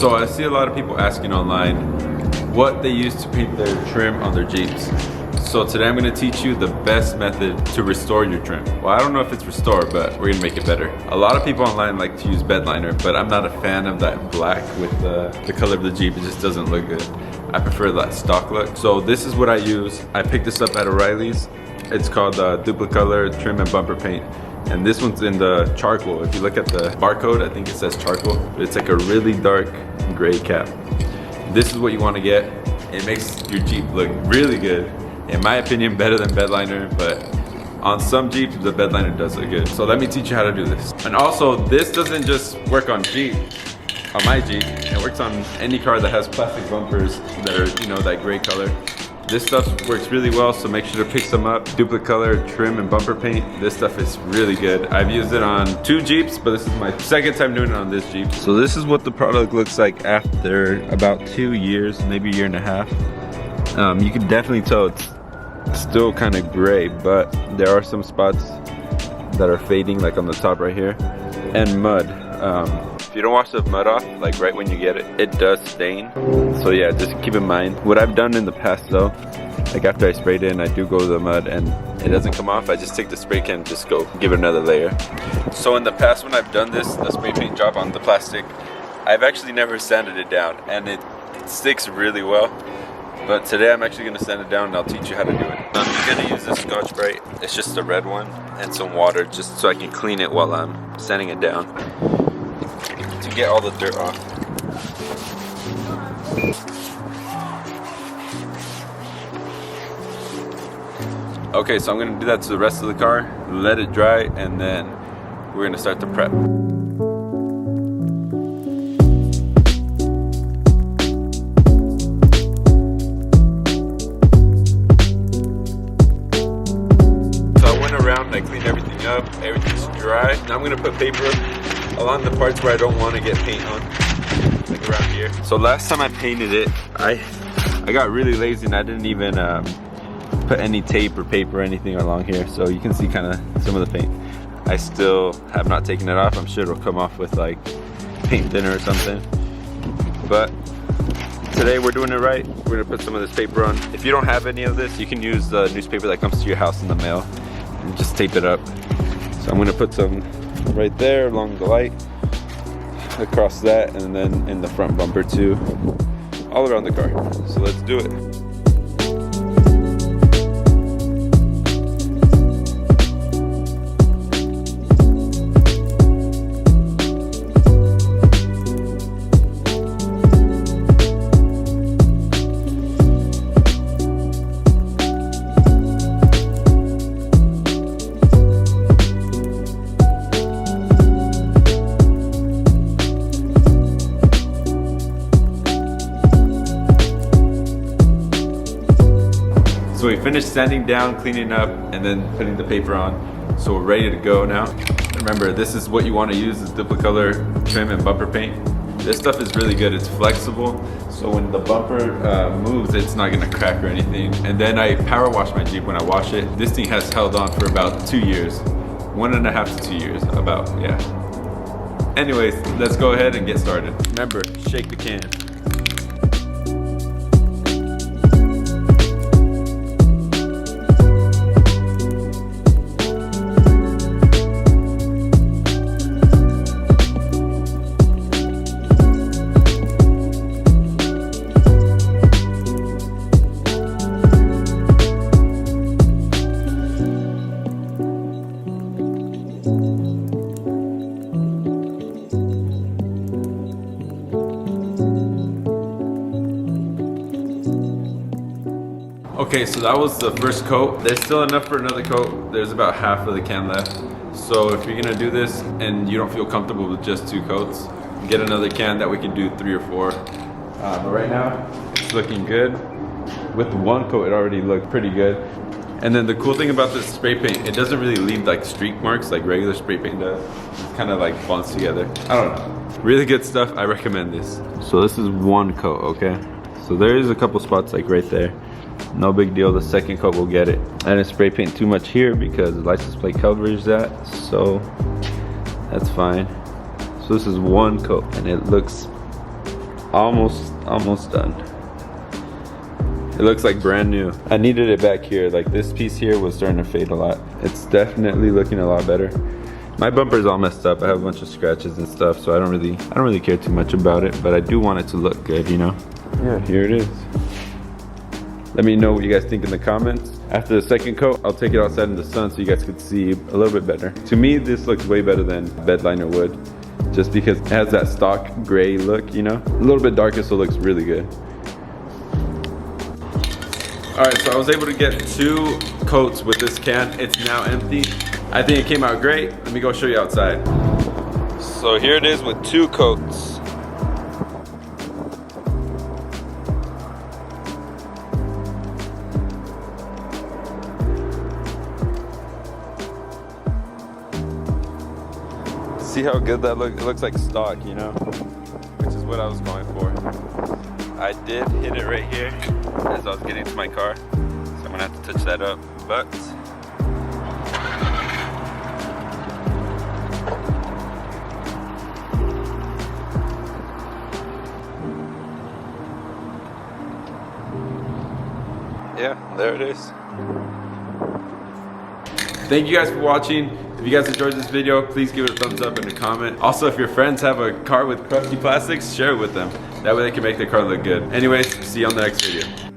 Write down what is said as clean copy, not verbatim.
So I see a lot of people asking online what they use to paint their trim on their Jeeps. So today I'm gonna teach you the best method to restore your trim. Well, I don't know if it's restore, but we're gonna make it better. A lot of people online like to use bed liner, but I'm not a fan of that black with the color of the Jeep. It just doesn't look good. I prefer that stock look. So this is what I use. I picked this up at O'Reilly's. It's called Dupli Color Trim and Bumper Paint. And this one's in the charcoal. If you look at the barcode, I think it says charcoal. But it's like a really dark gray cap. This is what you want to get. It makes your Jeep look really good. In my opinion, better than bed liner, but on some Jeeps, the bed liner does look good. So let me teach you how to do this. And also, this doesn't just work on Jeep, on my Jeep. It works on any car that has plastic bumpers that are, you know, that gray color. This stuff works really well, so make sure to pick some up. Dupli Color Trim and Bumper Paint. This stuff is really good. I've used it on 2 Jeeps, but this is my second time doing it on this Jeep. So this is what the product looks like after about 2 years, maybe a year and a half. You can definitely tell it's still kind of gray, but there are some spots that are fading, like on the top right here, and mud. If you don't wash the mud off, like right when you get it, it does stain. So yeah, just keep in mind. What I've done in the past though, like after I sprayed it and I do go to the mud and it doesn't come off, I just take the spray can and just go give it another layer. So in the past when I've done this, the spray paint job on the plastic, I've actually never sanded it down and it sticks really well. But today I'm actually going to sand it down and I'll teach you how to do it. I'm going to use this Scotch-Brite, it's just a red one, and some water just so I can clean it while I'm sanding it down to get all the dirt off. Okay, so I'm going to do that to the rest of the car, let it dry, and then we're going to start the prep. I cleaned everything up, everything's dry. Now I'm gonna put paper along the parts where I don't want to get paint on, like around here. So last time I painted it, I got really lazy and I didn't even put any tape or paper or anything along here. So you can see kind of some of the paint. I still have not taken it off. I'm sure it'll come off with like paint thinner or something. But today we're doing it right. We're gonna put some of this paper on. If you don't have any of this, you can use the newspaper that comes to your house in the mail. And just tape it up. So I'm gonna put some right there along the light, across that, and then in the front bumper too, all around the car. So let's do it. So we finished sanding down, cleaning up, and then putting the paper on. So we're ready to go now. Remember, this is what you want to use, is Dupli Color Trim and Bumper Paint. This stuff is really good, it's flexible. So when the bumper moves, it's not gonna crack or anything. And then I power wash my Jeep when I wash it. This thing has held on for about 2 years. 1.5 to 2 years, about, yeah. Anyways, let's go ahead and get started. Remember, shake the can. Okay, so that was the first coat. There's still enough for another coat. There's about half of the can left. So if you're gonna do this and you don't feel comfortable with just 2 coats, get another can that we can do 3 or 4. But right now, it's looking good. With 1 coat, it already looked pretty good. And then the cool thing about this spray paint, it doesn't really leave like streak marks like regular spray paint does. It kind of like bonds together. I don't know. Really good stuff, I recommend this. So this is 1 coat, okay? So there is a couple spots like right there. No big deal, the second coat will get it. I didn't spray paint too much here because the license plate covers that, so that's fine. So this is 1 coat and it looks almost done. It looks like brand new. I needed it back here. Like this piece here was starting to fade a lot. It's definitely looking a lot better. My bumper's all messed up. I have a bunch of scratches and stuff, so I don't really care too much about it, but I do want it to look good, you know? Yeah, here it is. Let me know what you guys think in the comments. After the second coat, I'll take it outside in the sun so you guys could see a little bit better. To me, this looks way better than bed liner would, just because it has that stock gray look, you know? A little bit darker, so it looks really good. All right, so I was able to get 2 coats with this can. It's now empty. I think it came out great. Let me go show you outside. So here it is with 2 coats. See how good that looks? It looks like stock, you know? Which is what I was going for. I did hit it right here as I was getting to my car, so I'm gonna have to touch that up, but yeah, there it is. Thank you guys for watching. If you guys enjoyed this video, please give it a thumbs up and a comment. Also, if your friends have a car with crusty plastics, share it with them. That way they can make their car look good. Anyways, see you on the next video.